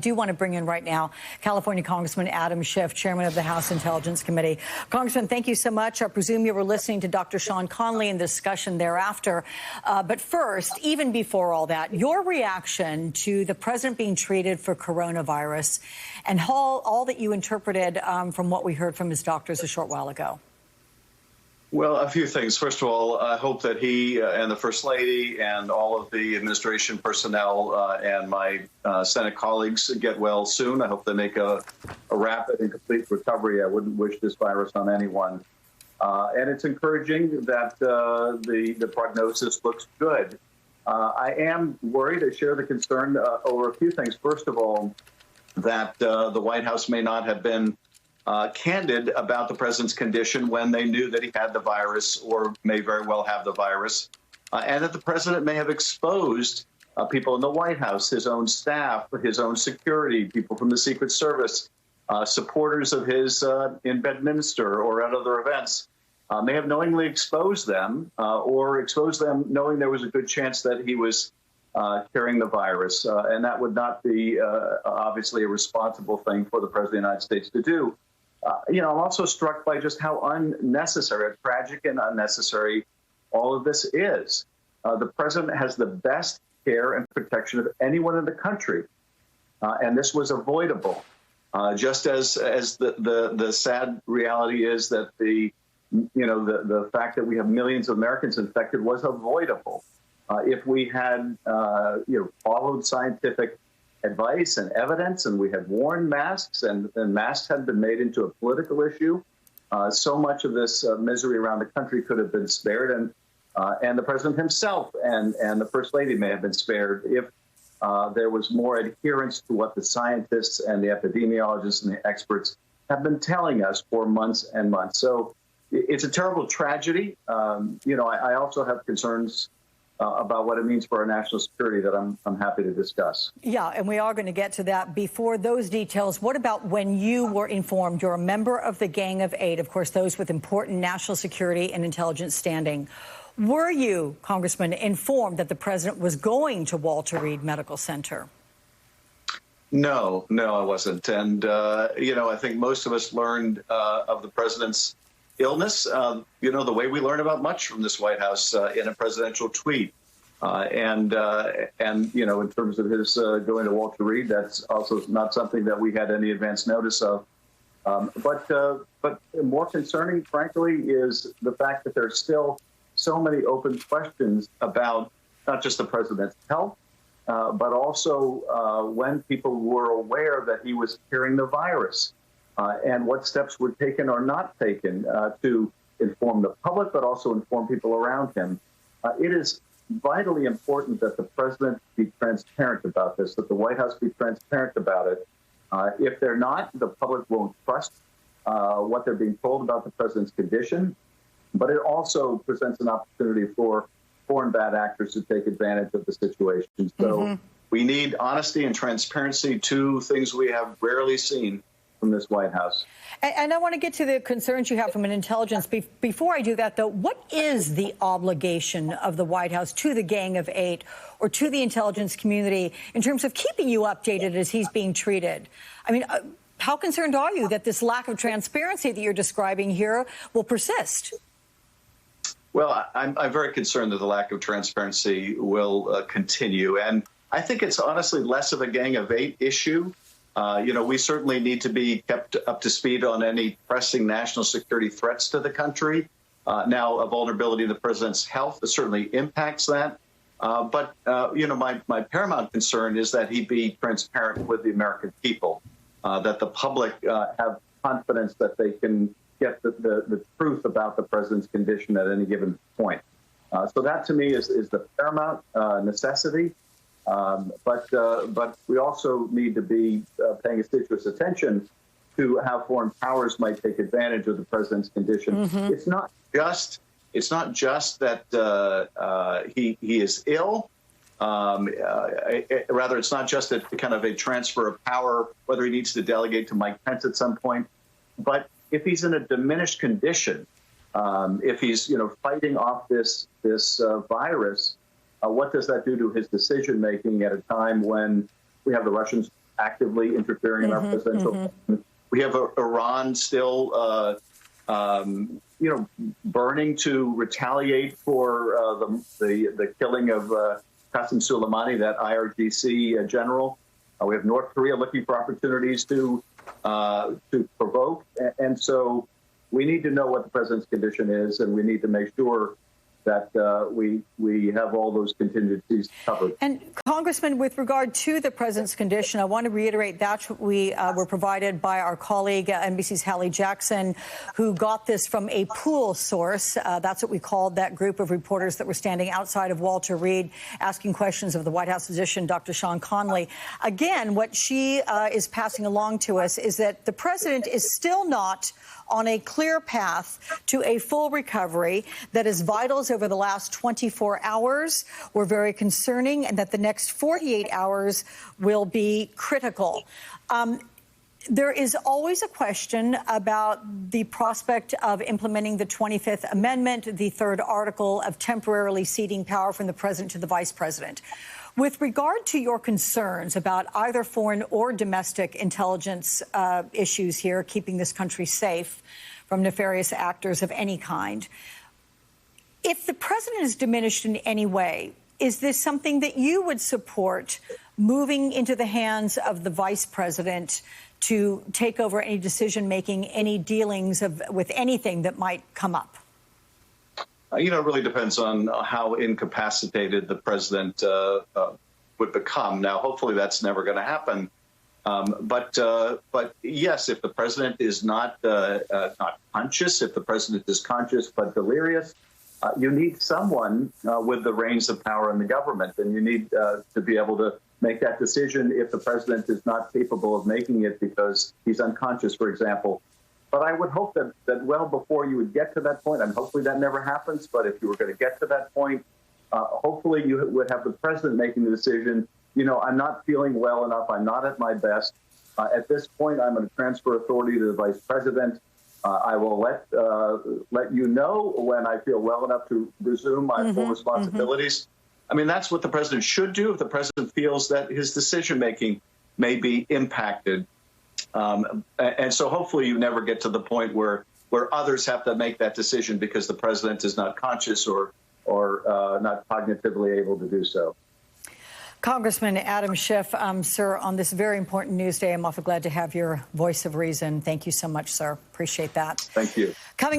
I do want to bring in right now California Congressman Adam Schiff, chairman of the House Intelligence Committee. Congressman, thank you so much. I presume you were listening to Dr. Sean Conley in the discussion thereafter. But first, even before all that, your reaction to the president being treated for coronavirus and all that you interpreted from what we heard from his doctors a short while ago. Well, a few things. First of all, I hope that he and the First Lady and all of the administration personnel and my Senate colleagues get well soon. I hope they make a rapid and complete recovery. I wouldn't wish this virus on anyone. And it's encouraging that the prognosis looks good. I am worried. I share the concern over a few things. First of all, that the White House may not have been candid about the president's condition when they knew that he had the virus or may very well have the virus, and that the president may have exposed people in the White House, his own staff, his own security, people from the Secret Service, supporters of his in Bedminster or at other events, may have knowingly exposed them or exposed them knowing there was a good chance that he was carrying the virus. And that would not be obviously a responsible thing for the President of the United States to do. I'm also struck by just how unnecessary, tragic and unnecessary all of this is. The president has the best care and protection of anyone in the country, and this was avoidable. Just as the sad reality is that the fact that we have millions of Americans infected was avoidable. If we had followed scientific advice and evidence, and we had worn masks, and masks had been made into a political issue, so much of this misery around the country could have been spared, and the president himself and the First Lady may have been spared if there was more adherence to what the scientists and the epidemiologists and the experts have been telling us for months and months. So it's a terrible tragedy. I also have concerns about what it means for our national security that I'm happy to discuss. Yeah, and we are going to get to that. Before those details, what about when you were informed you're a member of the Gang of Eight, of course, those with important national security and intelligence standing? Were you, Congressman, informed that the president was going to Walter Reed Medical Center? No, I wasn't. And, I think most of us learned of the president's illness, the way we learn about much from this White House in a presidential tweet. And in terms of his going to Walter Reed, that's also not something that we had any advance notice of. But more concerning, frankly, is the fact that there's still so many open questions about not just the president's health, but also when people were aware that he was carrying the virus. And what steps were taken or not taken to inform the public, but also inform people around him. It is vitally important that the president be transparent about this, that the White House be transparent about it. If they're not, the public won't trust what they're being told about the president's condition. But it also presents an opportunity for foreign bad actors to take advantage of the situation. So we need honesty and transparency, two things we have rarely seen from this White House. And I want to get to the concerns you have from an intelligence. Before I do that, though, what is the obligation of the White House to the Gang of Eight or to the intelligence community in terms of keeping you updated as he's being treated? I mean, how concerned are you that this lack of transparency that you're describing here will persist? Well, I'm very concerned that the lack of transparency will continue. And I think it's honestly less of a Gang of Eight issue. We certainly need to be kept up to speed on any pressing national security threats to the country. Now, a vulnerability in the president's health certainly impacts that. But my paramount concern is that he be transparent with the American people, that the public have confidence that they can get the truth about the president's condition at any given point. So that, to me, is the paramount necessity. But we also need to be paying assiduous attention to how foreign powers might take advantage of the president's condition. It's not just that he is ill. Rather, it's not just a kind of a transfer of power, whether he needs to delegate to Mike Pence at some point. But if he's in a diminished condition, if he's fighting off this virus, what does that do to his decision making at a time when we have the Russians actively interfering in our presidential. We have Iran still, burning to retaliate for the killing of Qasem Soleimani, that IRGC general. We have North Korea looking for opportunities to provoke, and so we need to know what the president's condition is, and we need to make sure that we have all those contingencies covered. And Congressman, with regard to the president's condition, I want to reiterate that we were provided by our colleague, NBC's Hallie Jackson, who got this from a pool source. That's what we called that group of reporters that were standing outside of Walter Reed asking questions of the White House physician, Dr. Sean Conley. Again, what she is passing along to us is that the president is still not on a clear path to a full recovery, that his vitals over the last 24 hours were very concerning, and that the next 48 hours will be critical. There is always a question about the prospect of implementing the 25th Amendment, the third article of temporarily ceding power from the president to the vice president. With regard to your concerns about either foreign or domestic intelligence issues here, keeping this country safe from nefarious actors of any kind, if the president is diminished in any way, is this something that you would support moving into the hands of the vice president to take over any decision-making, any dealings with anything that might come up? It really depends on how incapacitated the president would become. Now, hopefully that's never going to happen. But yes, if the president is not conscious, if the president is conscious but delirious, you need someone with the reins of power in the government, and you need to be able to make that decision if the president is not capable of making it because he's unconscious, for example. But I would hope that well before you would get to that point, and hopefully that never happens, but if you were going to get to that point, hopefully you would have the president making the decision, I'm not feeling well enough, I'm not at my best. At this point, I'm going to transfer authority to the vice president. I will let you know when I feel well enough to resume my full responsibilities. I mean, that's what the president should do if the president feels that his decision-making may be impacted. And so hopefully you never get to the point where others have to make that decision because the president is not conscious or not cognitively able to do so. Congressman Adam Schiff, sir, on this very important news day, I'm awfully glad to have your voice of reason. Thank you so much, sir. Appreciate that. Thank you.